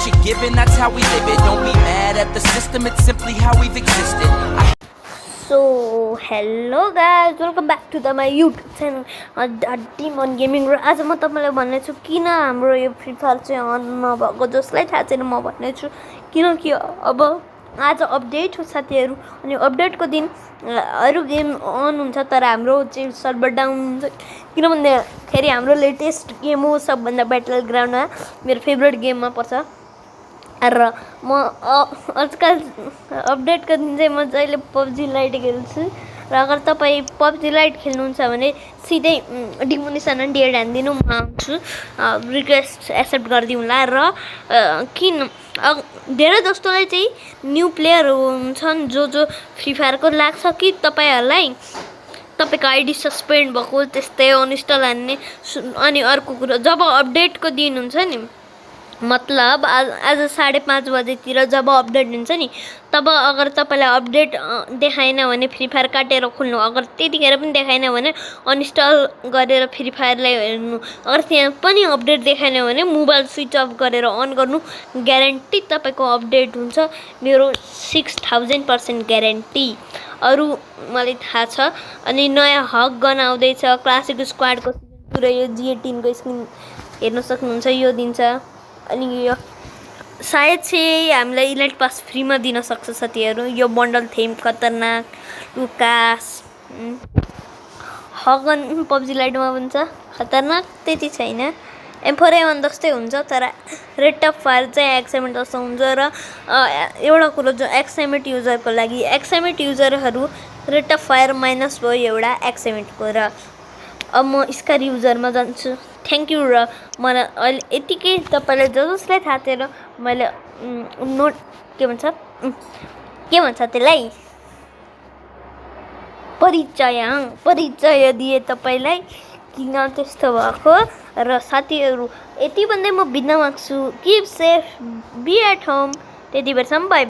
what you're given, that's how we live it. Don't be mad at the system, it's simply how we've existed. So hello guys, welcome back to my YouTube channel Demon Gaming. र आज म तपाईलाई भन्ने छु किन हाम्रो यो free fire चाहिँ अन नभएको, जसलाई थाहा छैन म भन्ने छु किनकि अब आज अपडेट हो साथीहरु, अनि अपडेटको दिन अरु गेम अन हुन्छ तर हाम्रो चाहिँ सर्भर डाउन हुन्छ किनभने फेरि हाम्रो लेटेस्ट गेम हो सबभन्दा ब्याटल ग्राउन्डमा मेरो फेभरेट गेममा पर्छ। र म आजकल अपडेटको दिन चाहिँ म जहिले पबजी लाइट खेल्छु र अगर तपाई पबजी लाइट खेल्नुहुन्छ भने सिधै डिमोनेसन एन्ड डियर हान्दिनु म आउँछु, रिक्वेस्ट एक्सेप्ट गर्दिउँला। र किन धेरै जस्तोलाई चाहिँ न्यू प्लेयर हुन्छन् जो फ्री फायरको लाग्छ कि तपाईहरुलाई तपाईको आईडी सस्पेन्ड भएको त्यस्तै अनइन्स्टल हान्ने। अनि अर्को कुरा, जब अपडेटको दिन हुन्छ नि, मतलब आज 5:30 बजेतिर जब अपडेट हुन्छ नि, तब अगर तपाईलाई अपडेट देखाएन भने फ्री फायर काटेर खोल्नु, अगर त्यतिखेर पनि देखाएन भने अनइन्स्टल गरेर फ्री फायरलाई हेर्नु, अगर त्यहाँ पनि अपडेट देखाएन भने मोबाइल स्विच अफ गरेर अन गर्नु, ग्यारेन्टी तपाईको अपडेट हुन्छ। मेरो 6000% ग्यारेन्टी, अरु मलाई थाहा छ। अनि नयाँ हक गन आउँदैछ, क्लासिक स्क्वाडको सिजन 2 र यो G18 को स्किन हेर्न सक्नुहुन्छ, यो दिन्छ। अनि यो सायद चाहिँ हामीलाई इलाइट पास फ्रीमा दिन सक्छ साथीहरु। यो बन्डल थेम खतरनाक, लुकास हगन पबजी लाइटमा हुन्छ खतरनाक, त्यति छैन। M4A1 जस्तै हुन्छ तर रेट अफ फायर चाहिँ एक्सएमएट जस्तो हुन्छ। र एउटा कुरो जो एक्सएमएट युजरको लागि, एक्सएमएट युजरहरु रेट अफ फायर माइनस भयो एउटा एक्सएमएटको। र अब म स्कार युजरमा जान्छु। Thank you. र मलाई अहिले यतिकै तपाईलाई जसलाई थाहा थिएन मैले नोट के भन्छ त्यसलाई परिचय दिए तपाईलाई किन त्यस्तो भएको। र साथीहरु यति भन्दै म बिदा माग्छु, keep safe, be at home, त्यति बेरसम्म बाइ।